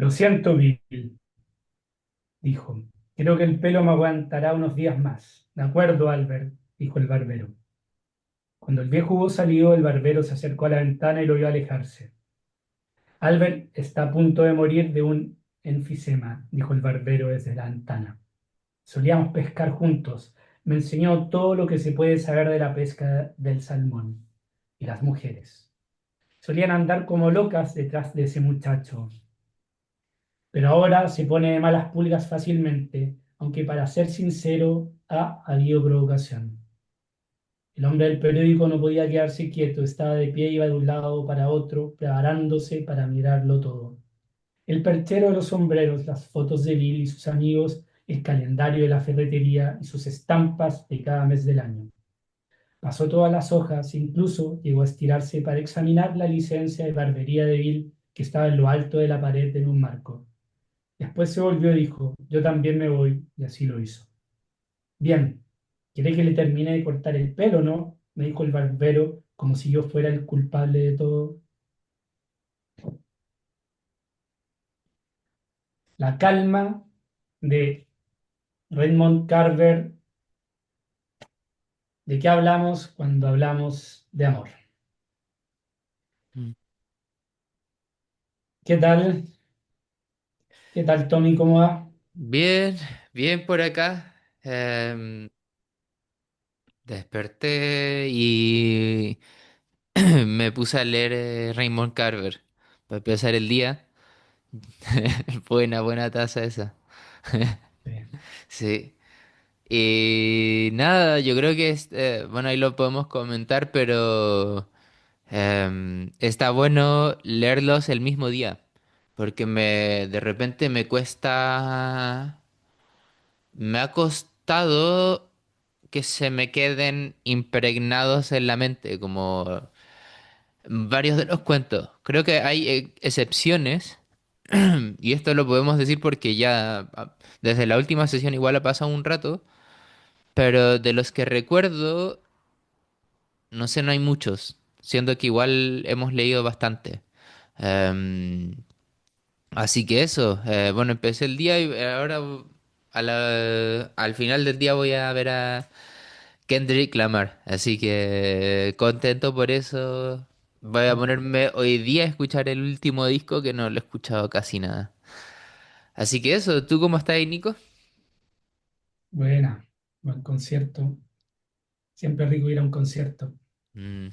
Lo siento, Bill, dijo. Creo que el pelo me aguantará unos días más. De acuerdo, Albert, dijo el barbero. Cuando el viejo hubo salido, el barbero se acercó a la ventana y lo vio alejarse. Albert está a punto de morir de un enfisema, dijo el barbero desde la ventana. Solíamos pescar juntos. Me enseñó todo lo que se puede saber de la pesca del salmón. Y las mujeres. Solían andar como locas detrás de ese muchacho. Pero ahora se pone de malas pulgas fácilmente, aunque para ser sincero, ha habido provocación. El hombre del periódico no podía quedarse quieto, estaba de pie, iba de un lado para otro, preparándose para mirarlo todo. El perchero de los sombreros, las fotos de Bill y sus amigos, el calendario de la ferretería y sus estampas de cada mes del año. Pasó todas las hojas, incluso llegó a estirarse para examinar la licencia de barbería de Bill que estaba en lo alto de la pared en un marco. Después se volvió y dijo, yo también me voy, y así lo hizo. Bien, ¿quiere que le termine de cortar el pelo, no? Me dijo el barbero, como si yo fuera el culpable de todo. La calma de Raymond Carver. ¿De qué hablamos cuando hablamos de amor? Mm. ¿Qué tal? ¿Qué tal, Tommy? ¿Cómo va? Bien, bien por acá. Desperté y me puse a leer Raymond Carver para empezar el día. Buena taza esa. Sí. Sí. Y nada, yo creo que bueno, ahí lo podemos comentar, pero está bueno leerlos el mismo día, porque de repente me ha costado que se me queden impregnados en la mente, como varios de los cuentos. Creo que hay excepciones, y esto lo podemos decir porque ya desde la última sesión igual ha pasado un rato, pero de los que recuerdo, no sé, no hay muchos, siendo que igual hemos leído bastante. Em, Así que eso, bueno, empecé el día y ahora al final del día voy a ver a Kendrick Lamar, así que contento por eso. Voy a ponerme hoy día a escuchar el último disco que no lo he escuchado casi nada. Así que eso, ¿tú cómo estás ahí, Nico? Buena, buen concierto. Siempre es rico ir a un concierto. Mm,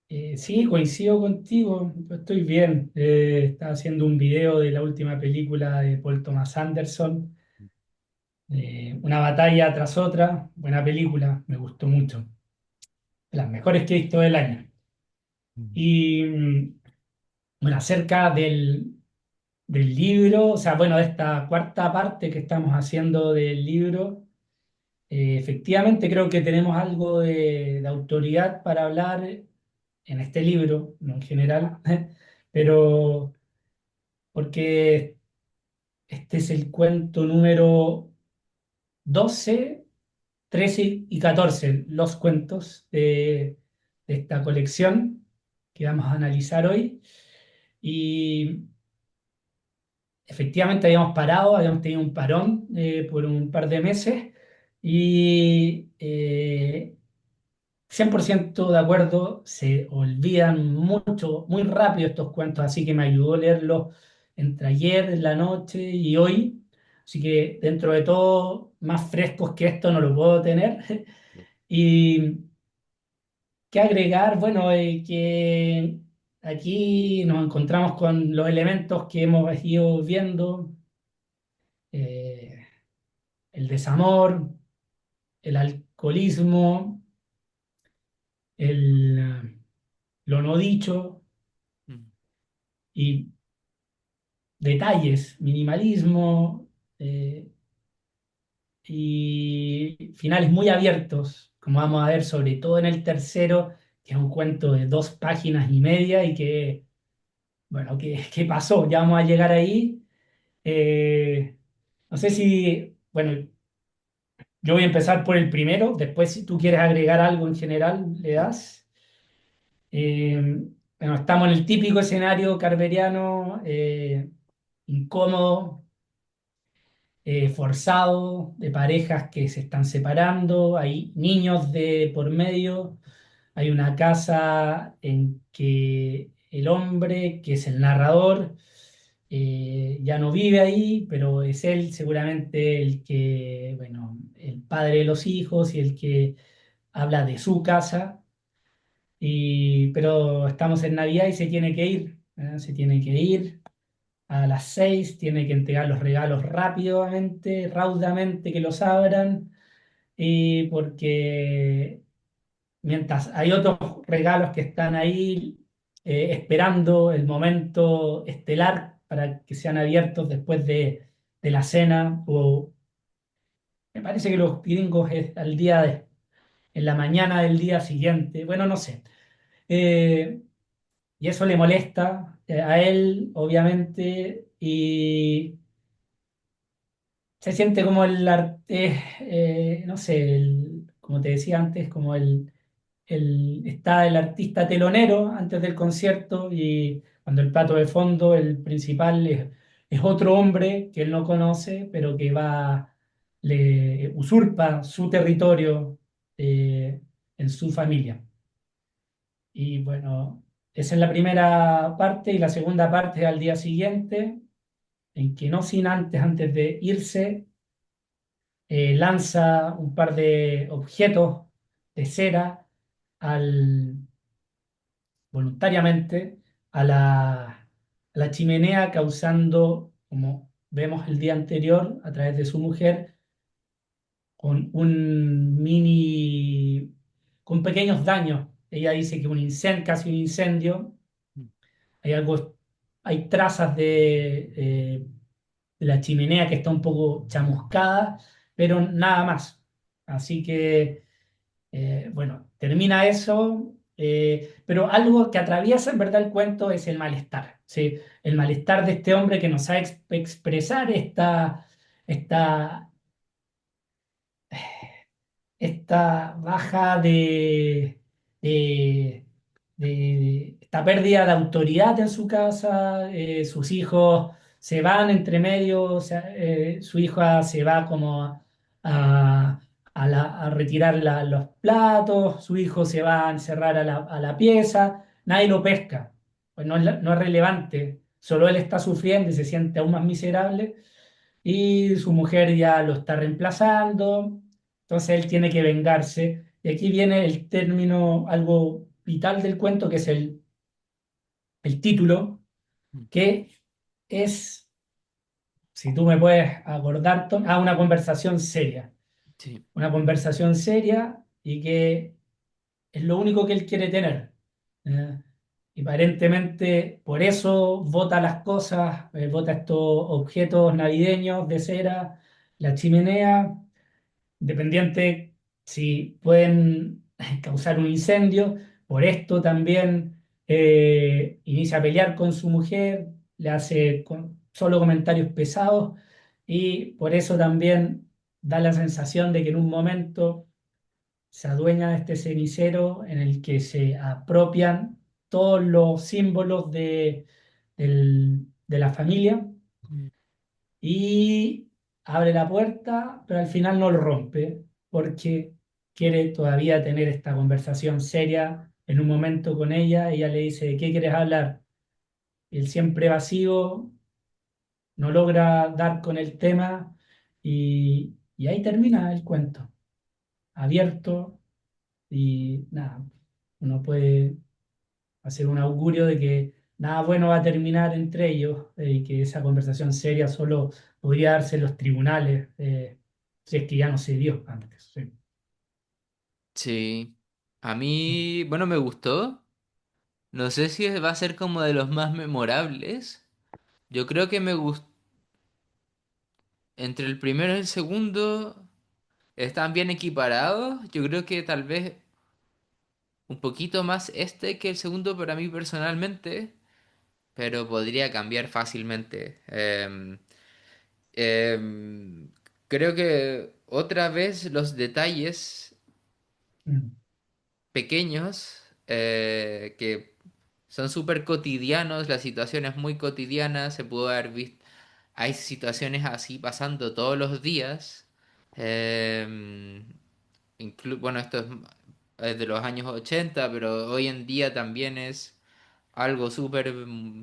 Eh, sí, coincido contigo. Yo estoy bien. Estaba haciendo un video de la última película de Paul Thomas Anderson. Una batalla tras otra. Buena película, me gustó mucho. De las mejores que he visto del año. mm, Y bueno, acerca del libro, o sea, bueno, de esta cuarta parte que estamos haciendo del libro, efectivamente creo que tenemos algo de autoridad para hablar en este libro, no en general, pero porque este es el cuento número 12, 13 y 14, los cuentos de esta colección que vamos a analizar hoy. Y efectivamente habíamos parado, habíamos tenido un parón por un par de meses y 100% de acuerdo, se olvidan mucho, muy rápido estos cuentos, así que me ayudó a leerlos entre ayer, en la noche y hoy. Así que dentro de todo, más frescos que esto no lo puedo tener. Y qué agregar, bueno, que aquí nos encontramos con los elementos que hemos ido viendo. eh, el desamor, el alcoholismo, lo no dicho mm, y detalles, minimalismo y finales muy abiertos, como vamos a ver, sobre todo en el tercero, que es un cuento de 2 páginas y media y que, bueno, ¿qué pasó? Ya vamos a llegar ahí. No sé si, bueno, yo voy a empezar por el primero, después si tú quieres agregar algo en general, le das. Bueno, estamos en el típico escenario carveriano, incómodo, forzado, de parejas que se están separando, hay niños de por medio, hay una casa en que el hombre, que es el narrador, ya no vive ahí, pero es él seguramente el que, bueno, el padre de los hijos y el que habla de su casa. Pero estamos en Navidad y se tiene que ir, ¿eh? Se tiene que ir a las 6, tiene que entregar los regalos rápidamente, raudamente que los abran, y porque mientras hay otros regalos que están ahí esperando el momento estelar para que sean abiertos después de la cena, o me parece que los gringos es en la mañana del día siguiente, bueno, no sé. Eh, y eso le molesta a él, obviamente, y se siente como no sé, como te decía antes, como está el artista telonero antes del concierto y cuando el plato de fondo, el principal es otro hombre que él no conoce, pero que le usurpa su territorio en su familia. Y bueno, esa es la primera parte y la segunda parte es al día siguiente, en que no sin antes de irse, lanza un par de objetos de cera al, voluntariamente a la chimenea, causando, como vemos el día anterior, a través de su mujer, con con pequeños daños. Ella dice que casi un incendio. Hay algo, hay trazas de la chimenea que está un poco chamuscada, pero nada más. Así que, bueno, termina eso, pero algo que atraviesa en verdad el cuento es el malestar, ¿sí? El malestar de este hombre que nos sabe expresar esta, esta baja de- esta pérdida de autoridad en su casa, sus hijos se van entre medio, o sea, su hija se va como a, a retirar los platos, su hijo se va a encerrar a la pieza, nadie lo pesca, pues no es relevante, solo él está sufriendo y se siente aún más miserable y su mujer ya lo está reemplazando, entonces él tiene que vengarse. Y aquí viene el término, algo vital del cuento, que es el título, que es, si tú me puedes acordar, una conversación seria. Sí. Una conversación seria y que es lo único que él quiere tener. ¿Eh? Y aparentemente por eso bota las cosas, bota estos objetos navideños de cera, la chimenea, independiente si pueden causar un incendio. Por esto también inicia a pelear con su mujer, le hace solo comentarios pesados y por eso también da la sensación de que en un momento se adueña de este cenicero en el que se apropian todos los símbolos de la familia y abre la puerta, pero al final no lo rompe porque quiere todavía tener esta conversación seria en un momento con ella. Ella le dice, ¿de qué quieres hablar? Y él siempre vacío, no logra dar con el tema y ahí termina el cuento, abierto y nada, uno puede hacer un augurio de que nada bueno va a terminar entre ellos y que esa conversación seria solo podría darse en los tribunales, si es que ya no se dio antes. Sí. Sí. A mí, bueno, me gustó. No sé si va a ser como de los más memorables. Yo creo que me gustó. Entre el primero y el segundo están bien equiparados. Yo creo que tal vez un poquito más este que el segundo para mí personalmente, pero podría cambiar fácilmente. Em, Creo que otra vez los detalles Mm. pequeños que son súper cotidianos, la situación es muy cotidiana, se pudo haber visto, hay situaciones así pasando todos los días. Eh, bueno, esto es de los años 80, pero hoy en día también es algo súper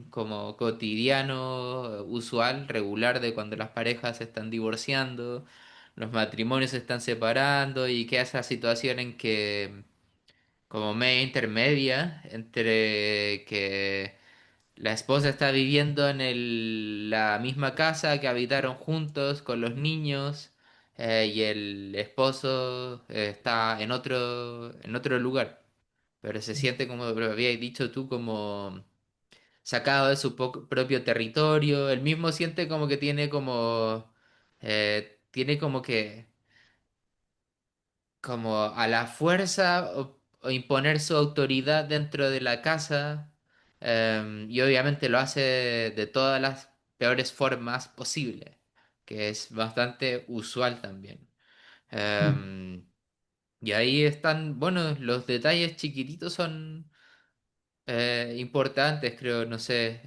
como cotidiano, usual, regular de cuando las parejas se están divorciando, los matrimonios se están separando y que esa situación en que como media intermedia entre que la esposa está viviendo en la misma casa que habitaron juntos con los niños, y el esposo está en otro lugar, pero se siente como lo habías dicho tú, como sacado de su propio territorio. Él mismo siente como que tiene como que como a la fuerza o imponer su autoridad dentro de la casa, y obviamente lo hace de todas las peores formas posibles, que es bastante usual también. Mm. Em, y ahí están, bueno, los detalles chiquititos son importantes, creo, no sé,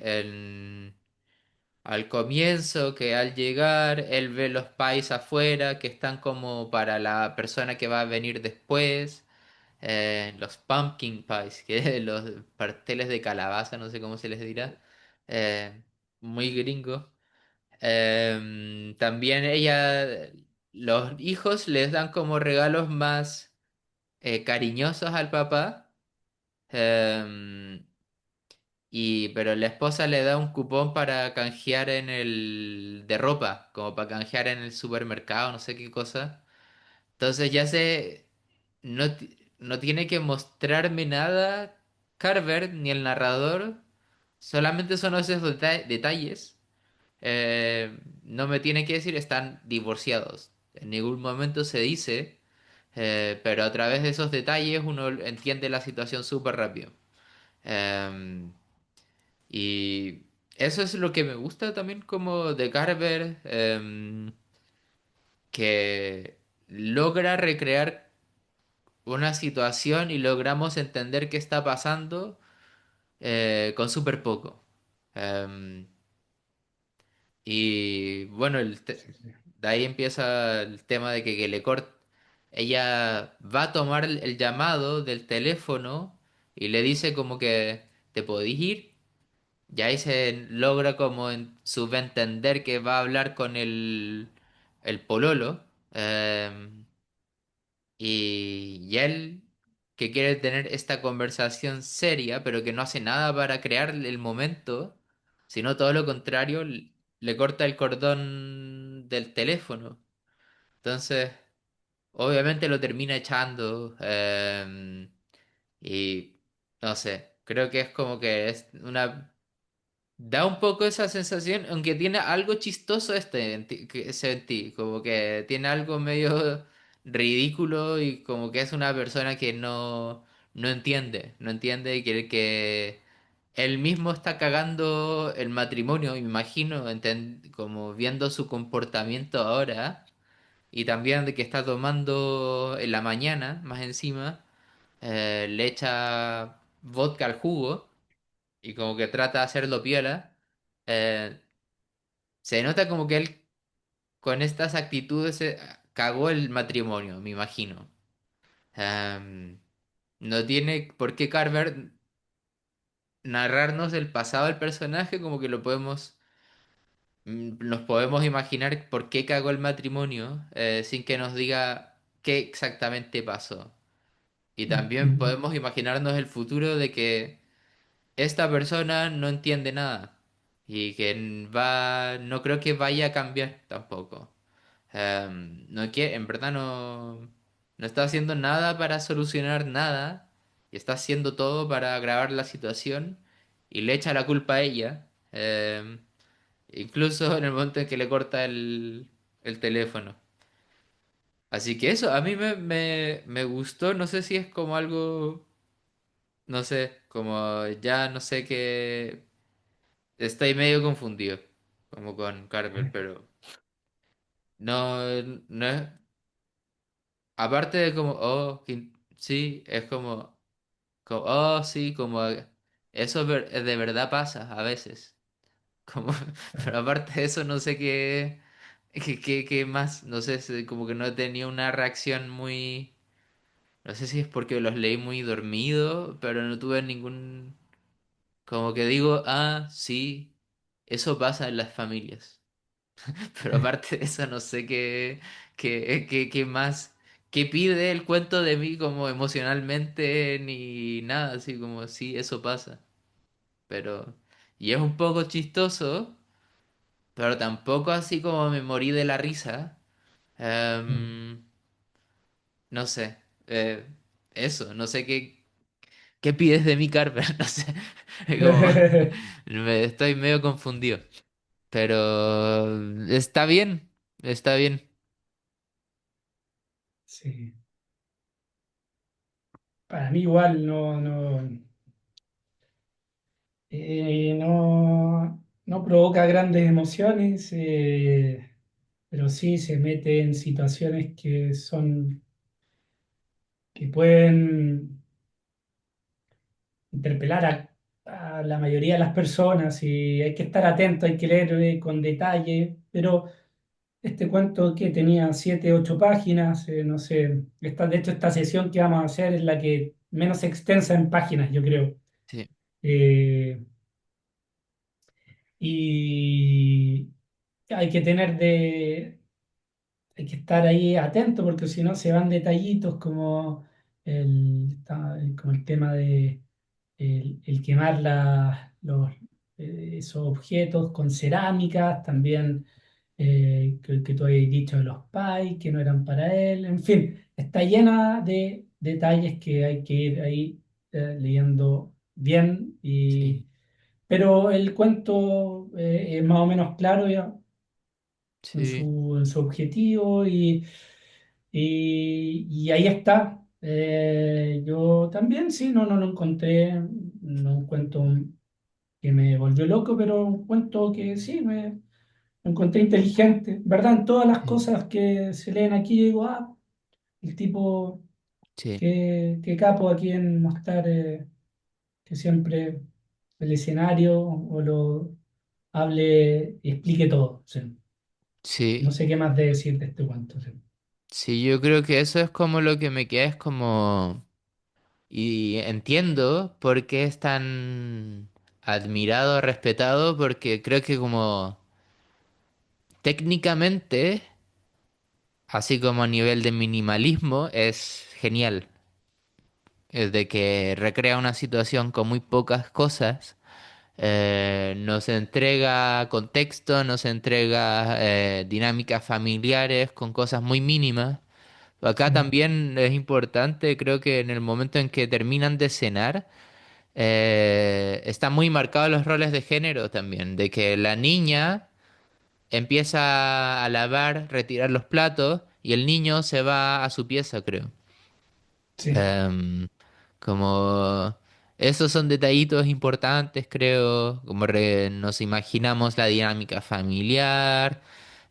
al comienzo, que al llegar él ve los pies afuera que están como para la persona que va a venir después, los pumpkin pies, que los pasteles de calabaza, no sé cómo se les dirá, muy gringo. También los hijos les dan como regalos más cariñosos al papá. em, pero la esposa le da un cupón para canjear de ropa, como para canjear en el supermercado, no sé qué cosa. Entonces no tiene que mostrarme nada Carver ni el narrador, solamente son esos detalles. No me tiene que decir están divorciados. En ningún momento se dice, pero a través de esos detalles uno entiende la situación súper rápido. Em, y eso es lo que me gusta también como de Carver, que logra recrear una situación y logramos entender qué está pasando con súper poco. Em, y bueno, Sí, sí. de ahí empieza el tema de que ella va a tomar el llamado del teléfono y le dice como que te podís ir. Y ahí se logra como subentender que va a hablar con el pololo. Y él que quiere tener esta conversación seria, pero que no hace nada para crear el momento, sino todo lo contrario, le corta el cordón del teléfono. Entonces, obviamente lo termina echando. Y no sé, creo que es como que es una... Da un poco esa sensación, aunque tiene algo chistoso que ese en ti, como que tiene algo medio ridículo y como que es una persona que no entiende que él mismo está cagando el matrimonio, me imagino, como viendo su comportamiento ahora y también de que está tomando en la mañana, más encima, le echa vodka al jugo y como que trata de hacerlo piola. eh, Se nota como que él con estas actitudes cagó el matrimonio, me imagino. Em, no tiene por qué Carver narrarnos el pasado del personaje, como que nos podemos imaginar por qué cagó el matrimonio, sin que nos diga qué exactamente pasó. Y también Ujú. podemos imaginarnos el futuro de que esta persona no entiende nada y que no creo que vaya a cambiar tampoco. No en verdad no está haciendo nada para solucionar nada y está haciendo todo para agravar la situación y le echa la culpa a ella, incluso en el momento en que le corta el teléfono. Así que eso, a mí me gustó, no sé si es como algo, no sé, como ya no sé qué. Estoy medio confundido, como con Carver, pero no es. Aparte de como, oh, sí, es como, oh, sí, como eso de verdad pasa a veces. Como, pero aparte de eso, no sé qué más. No sé, como que no he tenido una reacción muy. No sé si es porque los leí muy dormido, pero no tuve ningún. Como que digo, ah, sí, eso pasa en las familias. Pero aparte de eso, no sé qué más. ¿Qué pide el cuento de mí como emocionalmente ni nada? Así como, sí, eso pasa. Pero. Y es un poco chistoso. Pero tampoco así como me morí de la risa. Mm. Em, no sé. Eso, no sé qué pides de mí, Carver. No sé. Como, estoy medio confundido. Pero está bien. Está bien. Sí. Para mí igual no provoca grandes emociones, pero sí se mete en situaciones que pueden interpelar a la mayoría de las personas y hay que estar atento, hay que leer con detalle, pero este cuento que tenía 7, 8 páginas, no sé, de hecho esta sesión que vamos a hacer es la que menos extensa en páginas, yo creo. Sí, Eh, y hay que hay que estar ahí atento porque si no se van detallitos como el tema de el quemar esos objetos con cerámicas, también que tú habías dicho de los pais, que no eran para él, en fin, está llena de detalles que hay que ir ahí leyendo bien, sí, pero el cuento es más o menos claro ya sí, en su objetivo y ahí está. Yo también, sí, no lo encontré, no un cuento que me volvió loco, pero un cuento que sí, lo encontré inteligente. ¿Verdad? En todas las sí, cosas que se leen aquí, digo, el tipo sí, que capo aquí en mostrar que siempre el escenario o lo hable y explique todo. Sí. No sí. sé qué más de decir de este cuento. Sí. Sí, yo creo que eso es como lo que me queda, es como. Y entiendo por qué es tan admirado, respetado, porque creo que como técnicamente, así como a nivel de minimalismo, es genial. Es de que recrea una situación con muy pocas cosas, nos entrega contexto, nos entrega dinámicas familiares con cosas muy mínimas. Acá Sí, también es importante, creo que en el momento en que terminan de cenar, están muy marcados los roles de género también, de que la niña empieza a lavar, retirar los platos y el niño se va a su pieza, creo. sí, Em, como esos son detallitos importantes, creo, como nos imaginamos la dinámica familiar,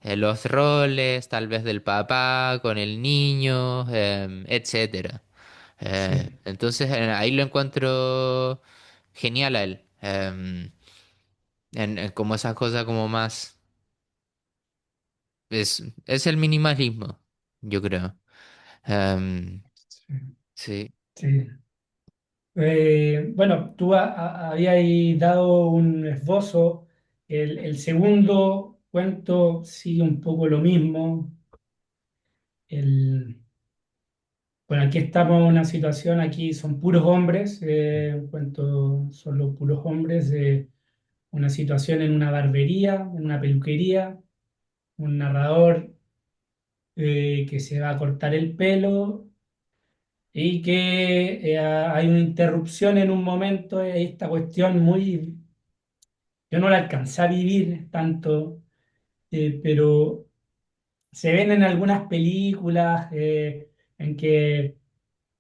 los roles, tal vez del papá con el niño, etcétera. sí, Entonces ahí lo encuentro genial a él. En como esas cosas como más. Es el minimalismo, yo creo. Em, sí. sí, Sí. Bueno, tú habías dado un esbozo. El segundo cuento sigue un poco lo mismo. El, bueno, aquí estamos en una situación, aquí son puros hombres, un cuento solo puros hombres, una situación en una barbería, en una peluquería, un narrador que se va a cortar el pelo y que hay una interrupción en un momento, esta cuestión muy, yo no la alcancé a vivir tanto, pero se ven en algunas películas en que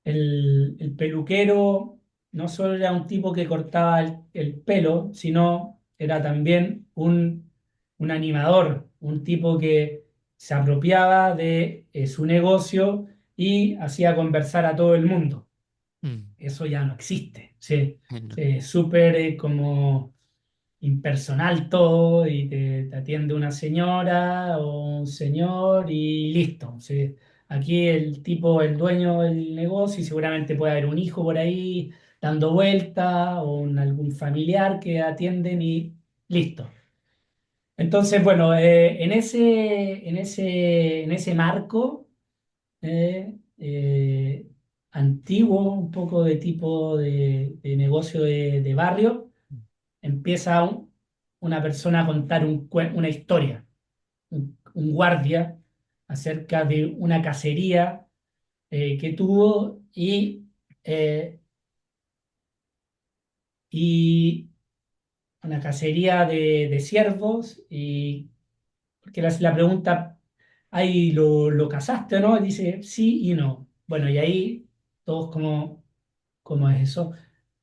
el peluquero no solo era un tipo que cortaba el pelo, sino era también un animador, un tipo que se apropiaba de su negocio y hacía conversar a todo el mundo. mm, Eso ya no existe. Sí, No. súper como impersonal todo y te atiende una señora o un señor y listo. Sí. Aquí el tipo, el dueño del negocio y seguramente puede haber un hijo por ahí dando vuelta o algún familiar que atienden y listo. Entonces, bueno, en ese marco antiguo, un poco de tipo de negocio de barrio, empieza una persona a contar una historia, un guardia acerca de una cacería que tuvo eh, y una cacería de ciervos y porque la pregunta, ¿ahí lo cazaste o no? Dice sí y no. Bueno, y ahí todos como es eso.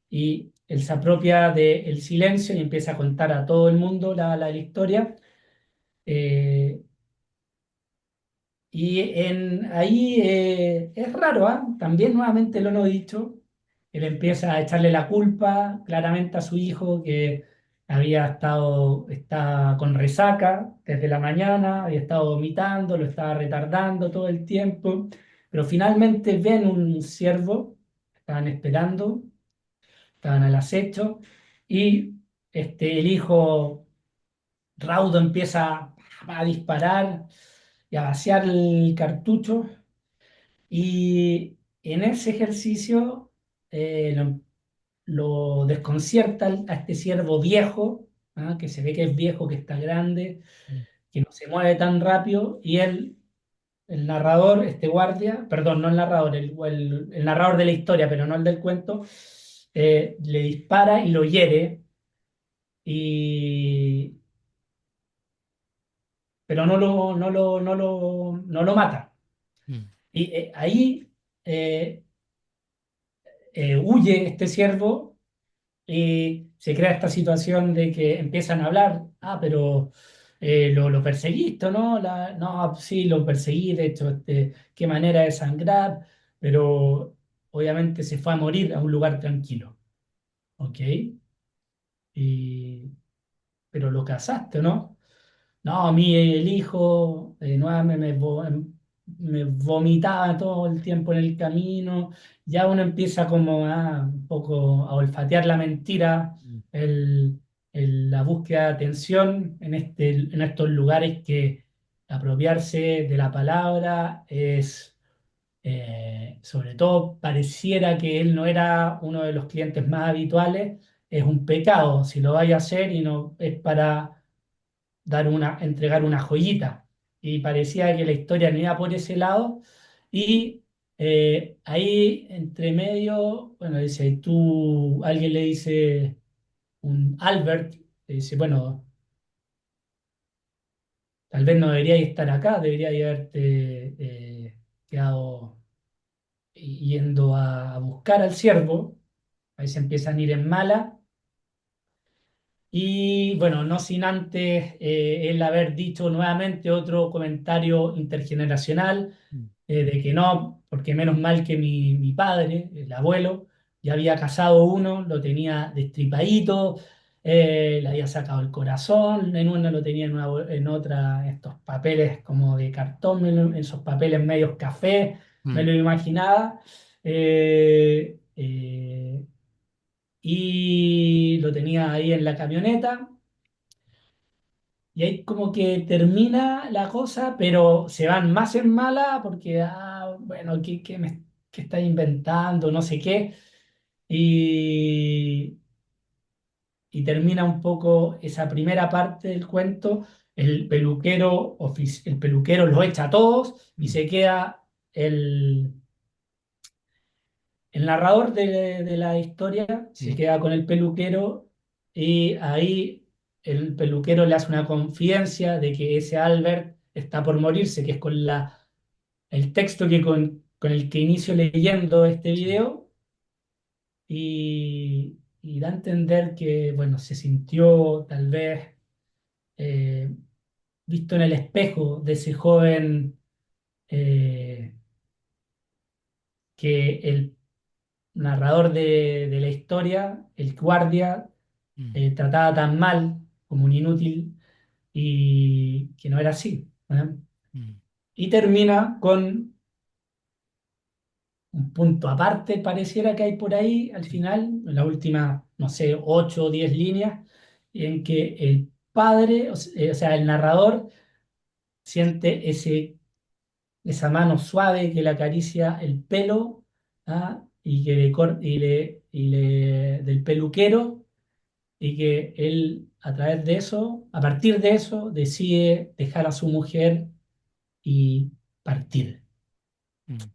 Y él se apropia del silencio y empieza a contar a todo el mundo la historia. Eh, ahí es raro, ¿ah? También nuevamente lo no he dicho. Él empieza a echarle la culpa claramente a su hijo que está con resaca desde la mañana, había estado vomitando, lo estaba retardando todo el tiempo, pero finalmente ven un ciervo, estaban esperando, estaban al acecho y el hijo raudo empieza a disparar y a vaciar el cartucho y en ese ejercicio eh, lo, lo desconcierta a este ciervo viejo, ¿ah? Que se ve que es viejo, que está grande, que no se mueve tan rápido y él, el narrador, este guardia, perdón, no el narrador, el narrador de la historia, pero no el del cuento, le dispara y lo hiere, y, pero no lo mata. Mm. Y ahí huye este ciervo y se crea esta situación de que empiezan a hablar, pero lo perseguiste, ¿no? No, sí, lo perseguí, de hecho, qué manera de sangrar, pero obviamente se fue a morir a un lugar tranquilo, ¿ok? Y, pero lo casaste, ¿no? No, a mí el hijo nuevamente me vomitaba todo el tiempo en el camino. Ya uno empieza como a un poco a olfatear la mentira, Mm. el, la búsqueda de atención en estos lugares que apropiarse de la palabra es, sobre todo, pareciera que él no era uno de los clientes más habituales, es un pecado si lo vaya a hacer y no es para entregar una joyita. Y parecía que la historia no iba por ese lado. Y ahí, entre medio, bueno, dice, alguien le dice, un Albert, le dice, bueno, tal vez no deberíais estar acá, deberíais haberte quedado yendo a buscar al ciervo. Ahí se empiezan a ir en mala. Y bueno, no sin antes él haber dicho nuevamente otro comentario intergeneracional Mm. de que no, porque menos mal que mi padre, el abuelo, ya había casado uno, lo tenía destripadito, le había sacado el corazón, en uno lo tenía en otra, estos papeles como de cartón, en esos papeles medios café, me Mm. lo imaginaba. Y lo tenía ahí en la camioneta. Y ahí como que termina la cosa, pero se van más en mala porque, bueno, qué está inventando? No sé qué. Y, y termina un poco esa primera parte del cuento. El peluquero los echa a todos y Mm. se queda el narrador de la historia se Sí. queda con el peluquero y ahí el peluquero le hace una confidencia de que ese Albert está por morirse, que es con el texto con el que inicio leyendo este Sí. video y da a entender que, bueno, se sintió tal vez eh, visto en el espejo de ese joven eh, que narrador de la historia, el guardia, mm, trataba tan mal como un inútil y que no era así. ¿Eh? mm, Y termina con un punto aparte, pareciera que hay por ahí al sí, final, en la última, no sé, 8 o 10 líneas, en que el padre, o sea, el narrador, siente esa mano suave que le acaricia el pelo, ¿ah? Y que del peluquero, y que él, a través de eso, a partir de eso, decide dejar a su mujer y partir. mm,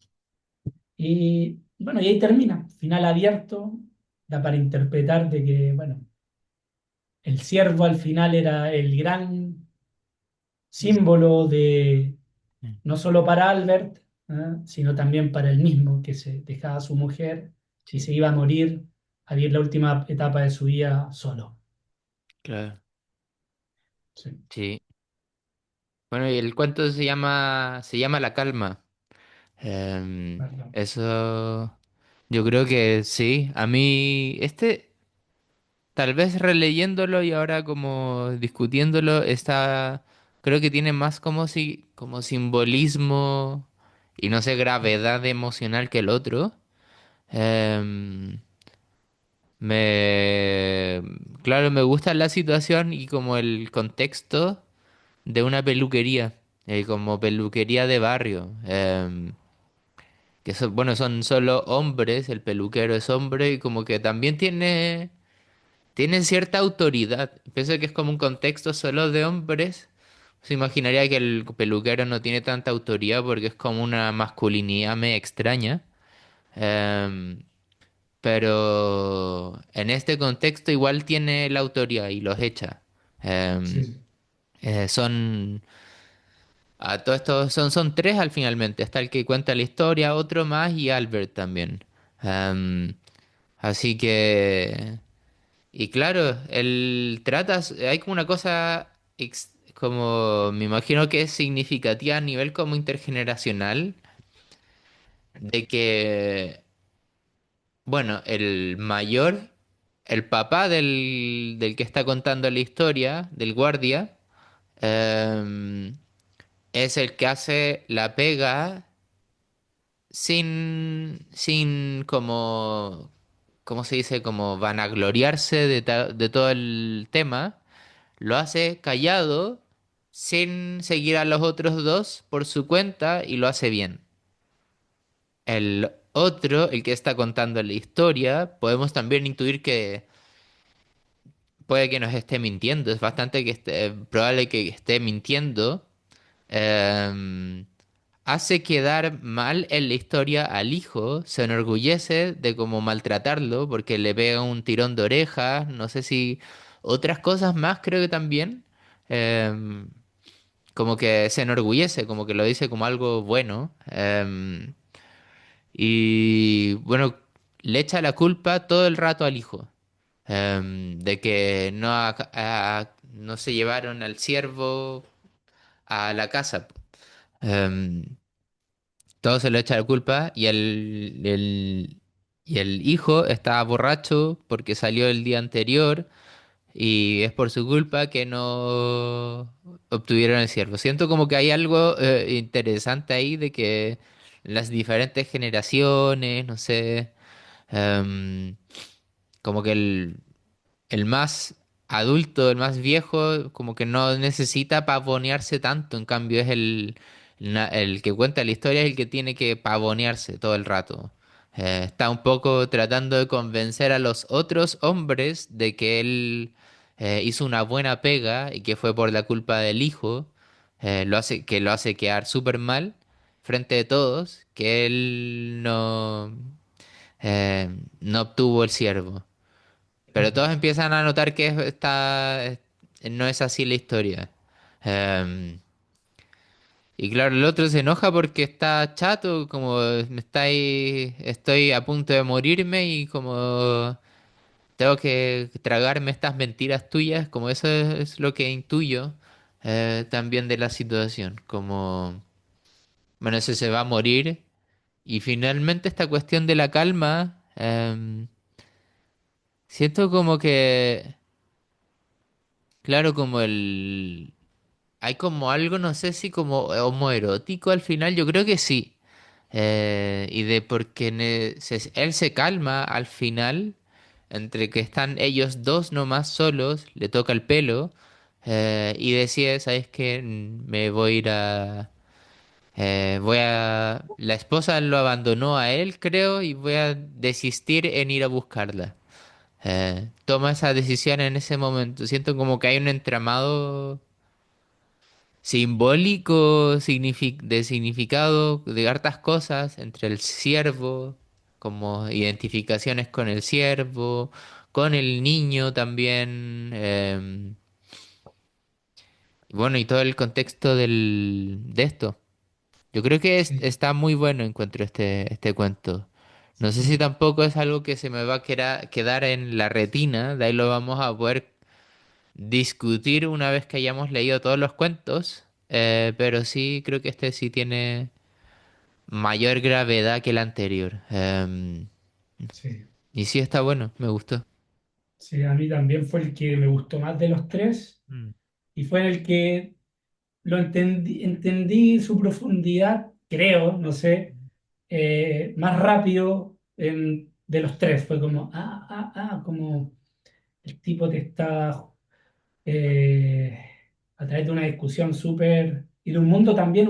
Y bueno, y ahí termina, final abierto, da para interpretar de que, bueno, el ciervo al final era el gran símbolo de, mm, no solo para Albert, ¿ah? Sino también para él mismo, que se dejaba a su mujer y sí, se iba a morir, a vivir la última etapa de su vida solo. claro, Sí, sí. Bueno, y el cuento se llama La Calma. perdón. Eso, yo creo que sí. A mí, tal vez releyéndolo y ahora como discutiéndolo, creo que tiene más como si, como simbolismo y no sé, gravedad emocional que el otro. Em, me, claro, me gusta la situación y como el contexto de una peluquería, como peluquería de barrio. Que son, bueno, son solo hombres, el peluquero es hombre y como que también tiene cierta autoridad. Pienso que es como un contexto solo de hombres. Se imaginaría que el peluquero no tiene tanta autoridad porque es como una masculinidad medio extraña. Em, pero en este contexto igual tiene la autoridad y los echa. Sí, Em, sí. son a todo esto son tres al finalmente. Está el que cuenta la historia, otro más y Albert también. Em, así que y claro, él trata, hay como una cosa como me imagino que es significativa a nivel como intergeneracional de que bueno, el mayor, el papá del que está contando la historia, del guardia, em, es el que hace la pega sin como, ¿cómo se dice? Como vanagloriarse de todo el tema. Lo hace callado, sin seguir a los otros dos por su cuenta y lo hace bien. El otro, el que está contando la historia, podemos también intuir que puede que nos esté mintiendo. Es bastante probable que esté mintiendo. Em, hace quedar mal en la historia al hijo, se enorgullece de cómo maltratarlo porque le pega un tirón de orejas, no sé si otras cosas más creo que también. Em, como que se enorgullece, como que lo dice como algo bueno. Y bueno, le echa la culpa todo el rato al hijo. De que no se llevaron al ciervo a la casa. Em, todo se le echa la culpa y el hijo estaba borracho porque salió el día anterior y es por su culpa que no obtuvieron el ciervo. Siento como que hay algo interesante ahí de que las diferentes generaciones, no sé, em, como que el más adulto, el más viejo, como que no necesita pavonearse tanto, en cambio es el que cuenta la historia, es el que tiene que pavonearse todo el rato. Está un poco tratando de convencer a los otros hombres de que él hizo una buena pega y que fue por la culpa del hijo, que lo hace quedar súper mal frente de todos, que él no obtuvo el ciervo. Pero Claro. todos empiezan a notar que no es así la historia. Em, y claro, el otro se enoja porque está chato, como estoy a punto de morirme y como tengo que tragarme estas mentiras tuyas, como eso es lo que intuyo también de la situación. Como, bueno, ese se va a morir y finalmente esta cuestión de la calma. Em, Siento como que, claro, como el... Hay como algo, no sé si como homoerótico al final, yo creo que sí. Y de porque él se calma al final, entre que están ellos dos nomás solos, le toca el pelo, y decide, ¿sabes qué? Me voy a ir a... voy a... La esposa lo abandonó a él, creo, y voy a desistir en ir a buscarla. Toma esa decisión en ese momento. Siento como que hay un entramado simbólico, de significado, de hartas cosas entre el ciervo, como identificaciones con el ciervo, con el niño también. Bueno, y todo el contexto de esto. Yo creo que Sí, está muy bueno, encuentro este cuento. No sé si sí, tampoco es algo que se me va a quedar en la retina, de ahí lo vamos a poder discutir una vez que hayamos leído todos los cuentos, pero sí creo que este sí tiene mayor gravedad que el anterior. sí. Y sí está bueno, me gustó. Sí, a mí también fue el que me gustó más de los tres Mm. y fue el que lo entendí su profundidad, creo, no sé, más rápido de los tres. Fue como, como el tipo te está eh, a través de una discusión súper y de un mundo también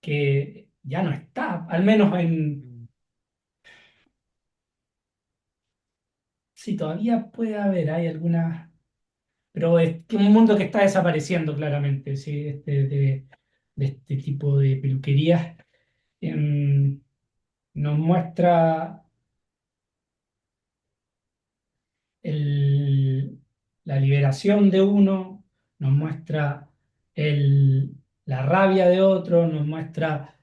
que ya no está, al menos sí, todavía puede haber, hay algunas, pero es que un mundo que está desapareciendo claramente, sí, de este tipo de peluquerías. em, Nos muestra el- la liberación de uno, nos muestra el- la rabia de otro, nos muestra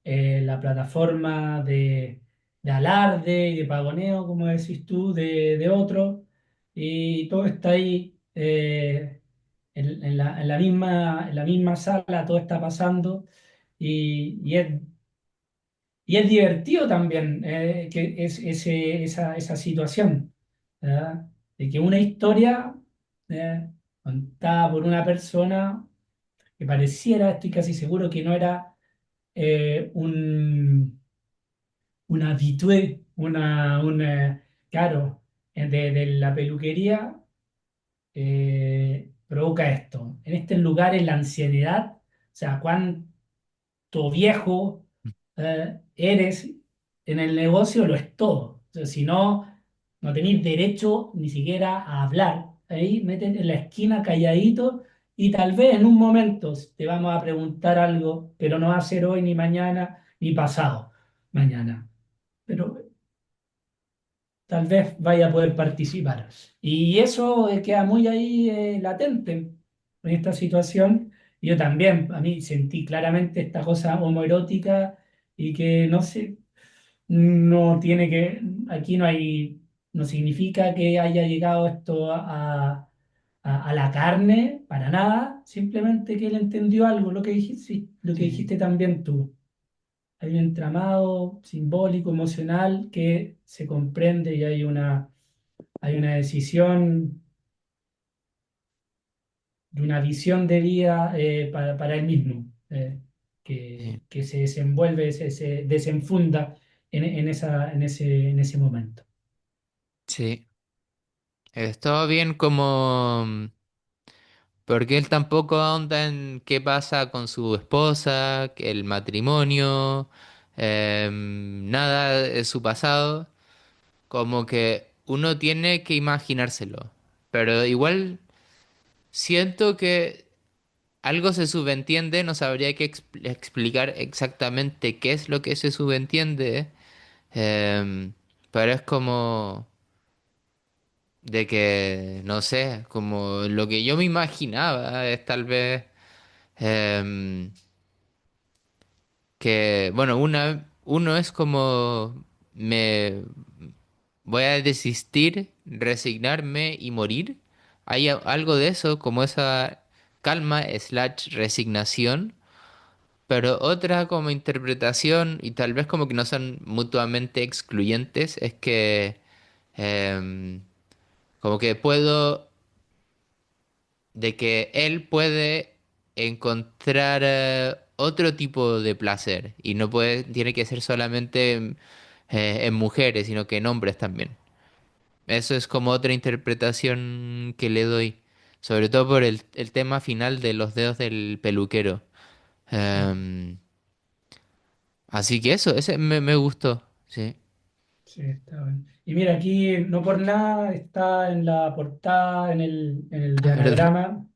la plataforma de alarde y de pagoneo, como decís tú, de otro, y todo está ahí en la misma sala, todo está pasando, y y es divertido también que esa situación, ¿verdad? De que una historia contada por una persona que pareciera, estoy casi seguro que no era un habitué, claro, de la peluquería, provoca esto. En estos lugares la ancianidad, o sea, cuánto viejo eres en el negocio, lo es todo. O sea, si no, no tenéis derecho ni siquiera a hablar. Ahí meten en la esquina calladito y tal vez en un momento te vamos a preguntar algo, pero no va a ser hoy, ni mañana, ni pasado mañana. Pero tal vez vaya a poder participar. Y eso queda muy ahí latente en esta situación. Yo también, a mí sentí claramente esta cosa homoerótica y que no sé, no tiene que, aquí no hay, no significa que haya llegado esto a la carne, para nada, simplemente que él entendió algo, lo que dijiste, sí, lo que Sí, dijiste también tú. Hay un entramado simbólico, emocional que se comprende y hay una decisión y una visión de vida para él mismo, sí, que se desenvuelve, se desenfunda en ese momento. sí. Estuvo bien como... Porque él tampoco ahonda en qué pasa con su esposa, que el matrimonio, nada de su pasado. Como que uno tiene que imaginárselo. Pero igual siento que algo se subentiende, no sabría que explicar exactamente qué es lo que se subentiende, em, pero es como de que, no sé, como lo que yo me imaginaba es tal vez em, que, bueno, uno es como me voy a desistir, resignarme y morir. Hay algo de eso, como esa calma slash resignación. pero otra como interpretación, y tal vez como que no son mutuamente excluyentes, es que em, como que puedo, de que él puede encontrar otro tipo de placer y no puede, tiene que ser solamente en mujeres, sino que en hombres también. Eso es como otra interpretación que le doy, sobre todo por el tema final de los dedos del peluquero. Sí, Em, Así que eso, ese me gustó, sí. sí, está bien. Y mira, aquí no por nada está en la portada, en el Ah, ¿verdad? diagrama,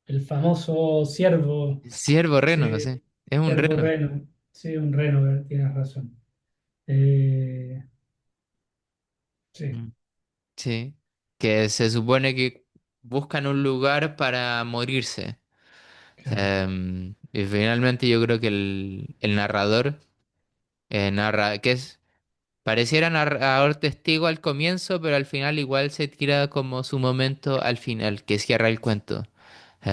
el famoso ciervo, Ciervo reno, sí, sí. Es un ciervo reno. reno. Sí, un reno, tienes razón. Eh, sí, Mm. Sí. Que se supone que buscan un lugar para morirse. claro. Y finalmente yo creo que el narrador narra, que es, pareciera narrador testigo al comienzo, pero al final igual se tira como su momento al final, que cierra el cuento.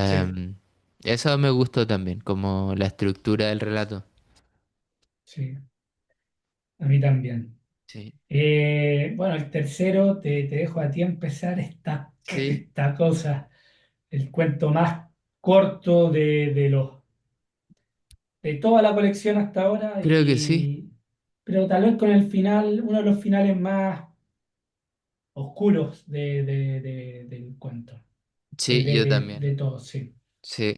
Sí, Em, Eso me gustó también, como la estructura del relato. sí, a mí también. Sí. Bueno, el tercero, te dejo a ti empezar Sí, esta cosa, el cuento más corto de toda la colección hasta ahora, creo que sí. pero tal vez con el final, uno de los finales más oscuros del cuento, Sí, yo también. de todos, sí. Sí.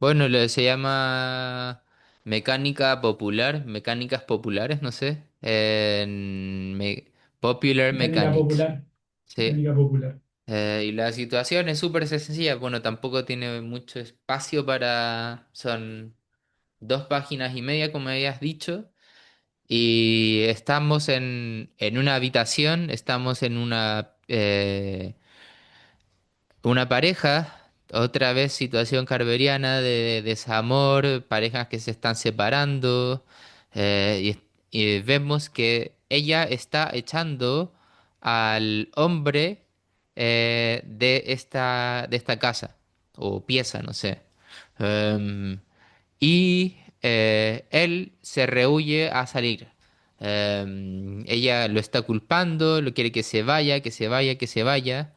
Bueno, se llama mecánica popular, mecánicas populares, no sé. Popular Mecánica Mechanics. popular, Sí. mecánica popular, Y la situación es súper sencilla. Bueno, tampoco tiene mucho espacio para... Son 2 páginas y media, como habías dicho. Y estamos en una habitación, estamos en una pareja, otra vez situación carveriana de desamor, parejas que se están separando, y vemos que ella está echando al hombre de esta casa, o pieza, no sé. Em, y él se rehúye a salir. Ella lo está culpando, lo quiere que se vaya, que se vaya, que se vaya.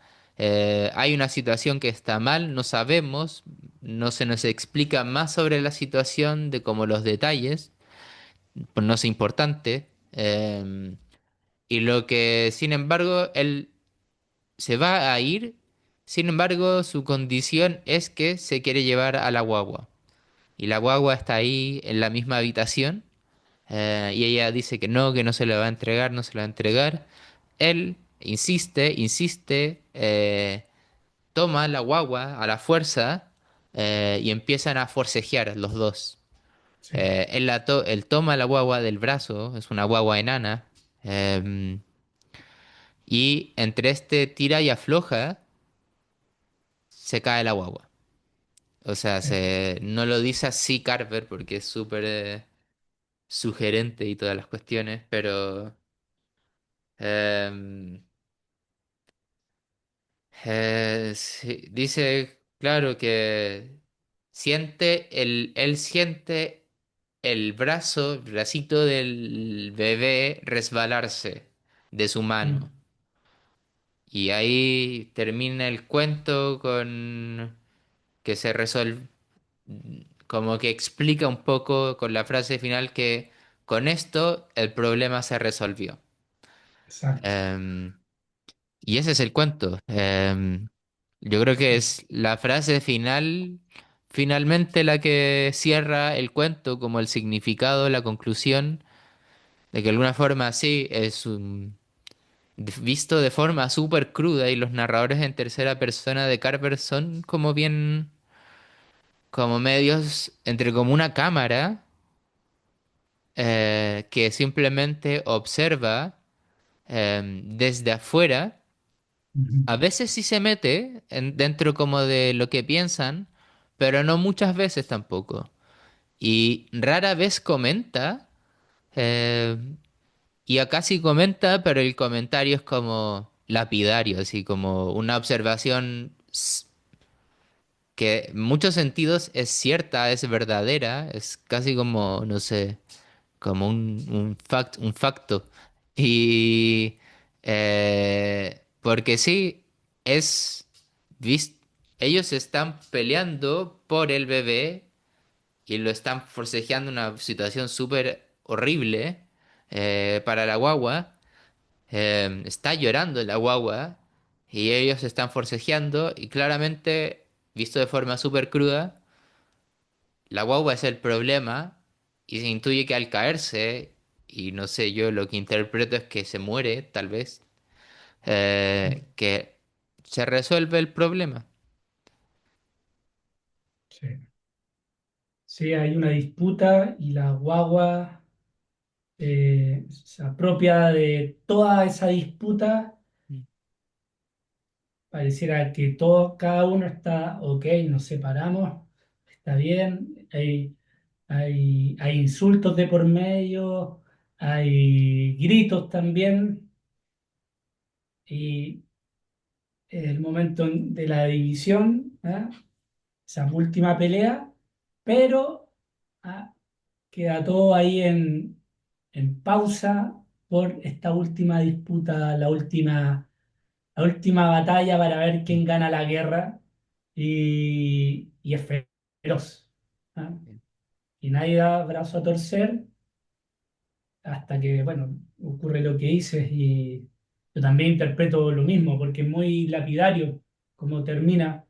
Hay una situación que está mal, no sabemos, no se nos explica más sobre la situación de como los detalles, pues no es importante. Y lo que, sin embargo, él se va a ir, sin embargo, su condición es que se quiere llevar a la guagua. Y la guagua está ahí en la misma habitación, y ella dice que no se la va a entregar, no se la va a entregar. Él insiste, insiste, toma la guagua a la fuerza, y empiezan a forcejear los dos. sí, Él toma la guagua del brazo, es una guagua enana, eh, y entre este tira y afloja, se cae la guagua. O sea, sí. no lo dice así Carver porque es súper sugerente y todas las cuestiones, pero em, sí, dice, claro, que él siente el bracito del bebé resbalarse de su mano. Mm, Y ahí termina el cuento con que se resuelve, como que explica un poco con la frase final que con esto el problema se resolvió. exacto, Em, y ese es el cuento. Yo creo que sí. es la frase final, finalmente la que cierra el cuento, como el significado, la conclusión, de que de alguna forma sí es visto de forma súper cruda y los narradores en tercera persona de Carver son como bien, como medios, entre como una cámara que simplemente observa desde afuera. Ujú, A veces sí se mete dentro como de lo que piensan, pero no muchas veces tampoco. Y rara vez comenta, eh, y acá sí comenta, pero el comentario es como lapidario, así como una observación que en muchos sentidos es cierta, es verdadera, es casi como, no sé, como un facto. Y porque sí, es, vis- ellos están peleando por el bebé y lo están forcejeando una situación súper horrible para la guagua. Está llorando la guagua y ellos están forcejeando y claramente, visto de forma súper cruda, la guagua es el problema y se intuye que al caerse, y no sé, yo lo que interpreto es que se muere, tal vez, que se resuelve el problema. Sí. Sí, hay una disputa y la guagua se apropia de toda esa disputa. Mm. Pareciera que todo, cada uno está ok, nos separamos, está bien, hay insultos de por medio, hay gritos también, y el momento de la división, ¿ah? Esa última pelea, pero ¿ah? queda todo ahí en pausa por esta última disputa, la última batalla para ver quién gana la guerra y es feroz. ¿Ah? Y nadie da brazo a torcer hasta que, bueno, ocurre lo que dices y yo también interpreto lo mismo porque es muy lapidario como termina,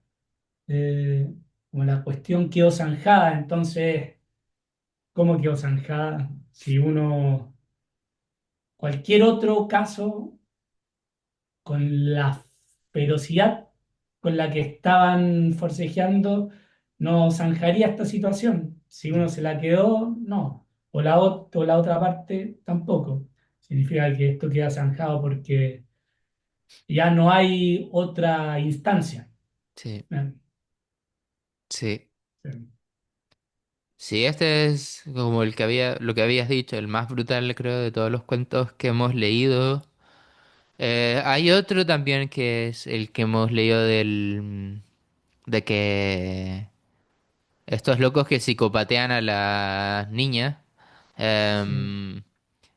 eh, como la cuestión quedó zanjada, entonces, ¿cómo quedó zanjada? Si uno, cualquier otro caso con la ferocidad con la que estaban forcejeando, no zanjaría esta situación. Si uno se la quedó, no. O la otra parte, tampoco. Significa que esto queda zanjado porque ya no hay otra instancia. Sí, ¿Eh? sí. Sí, Sí, este es como el que había, lo que habías dicho, el más brutal, creo, de todos los cuentos que hemos leído. Hay otro también que es el que hemos leído de que estos locos que psicopatean a las niñas, sí. em,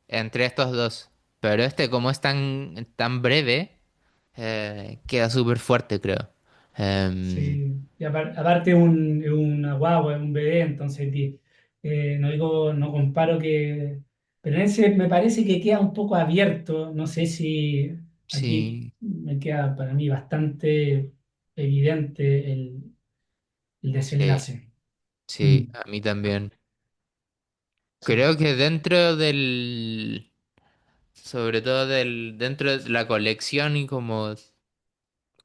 entre estos dos. Pero este, como es tan breve, queda súper fuerte, creo. Em, Sí, y aparte es una guagua, es un bebé, entonces no digo, no comparo que, pero en ese me parece que queda un poco abierto, no sé si aquí sí, me queda para mí bastante evidente el sí, desenlace. sí, Mm, a mí también. sí, Creo que dentro sobre todo dentro de la colección y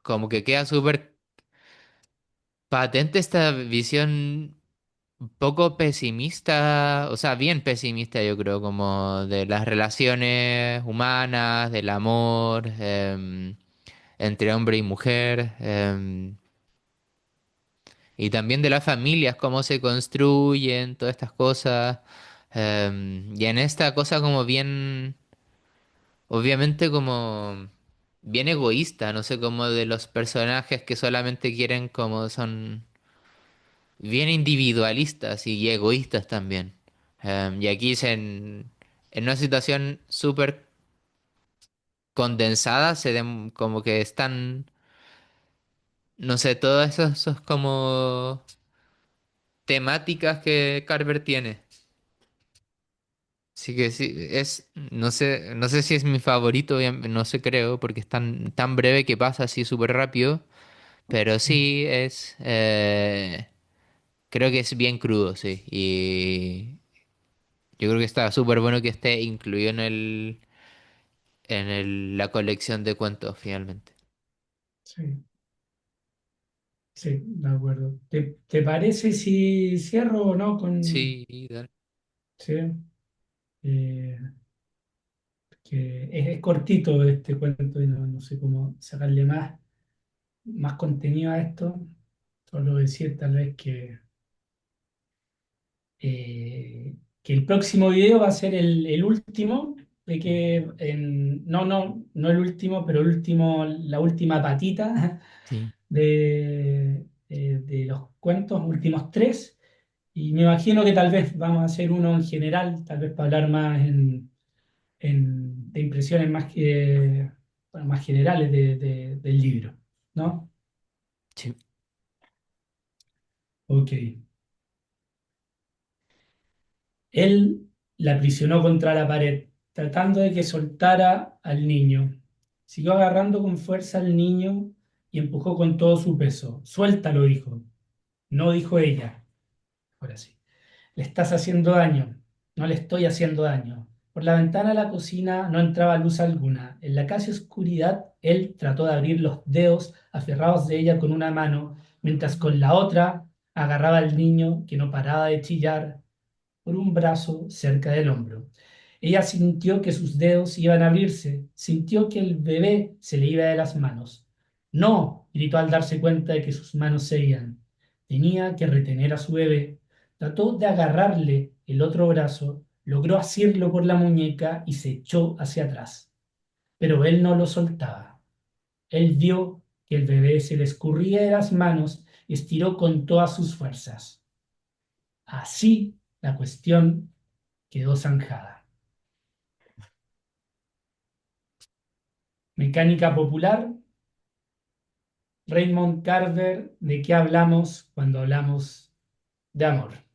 como que queda súper patente esta visión un poco pesimista, o sea, bien pesimista yo creo, como de las relaciones humanas, del amor, entre hombre y mujer, y también de las familias, cómo se construyen, todas estas cosas, y en esta cosa como bien, obviamente como bien egoísta, no sé, como de los personajes que solamente quieren como son bien individualistas y egoístas también. Y aquí en una situación súper condensada, como que están, no sé, todas esas como temáticas que Carver tiene. Así que sí, no sé si es mi favorito, no sé, creo, porque es tan breve que pasa así súper rápido, pero mm, sí creo que es bien crudo, sí, y yo creo que está súper bueno que esté incluido la colección de cuentos finalmente. sí, sí, de acuerdo. ¿Te parece si cierro o no con... Sí, dale. Sí, eh, que es cortito este cuento y no sé cómo sacarle más contenido a esto. Solo decir tal vez que el próximo video va a ser el último, de que no el último, pero el último, la última patita Sí. de los cuentos, últimos tres, y me imagino que tal vez vamos a hacer uno en general, tal vez para hablar más de impresiones más, bueno, más generales del libro, ¿no? Sí. Ok. Él la aprisionó contra la pared, tratando de que soltara al niño. Siguió agarrando con fuerza al niño y empujó con todo su peso. Suéltalo, dijo. No, dijo ella. Ahora sí. Le estás haciendo daño. No le estoy haciendo daño. Por la ventana de la cocina no entraba luz alguna. En la casi oscuridad, él trató de abrir los dedos aferrados de ella con una mano, mientras con la otra agarraba al niño que no paraba de chillar por un brazo cerca del hombro. Ella sintió que sus dedos iban a abrirse, sintió que el bebé se le iba de las manos. No, gritó al darse cuenta de que sus manos se iban. Tenía que retener a su bebé. Trató de agarrarle el otro brazo, logró asirlo por la muñeca y se echó hacia atrás. Pero él no lo soltaba. Él vio que el bebé se le escurría de las manos y estiró con todas sus fuerzas. Así la cuestión quedó zanjada. Mecánica popular, Raymond Carver, ¿de qué hablamos cuando hablamos de amor?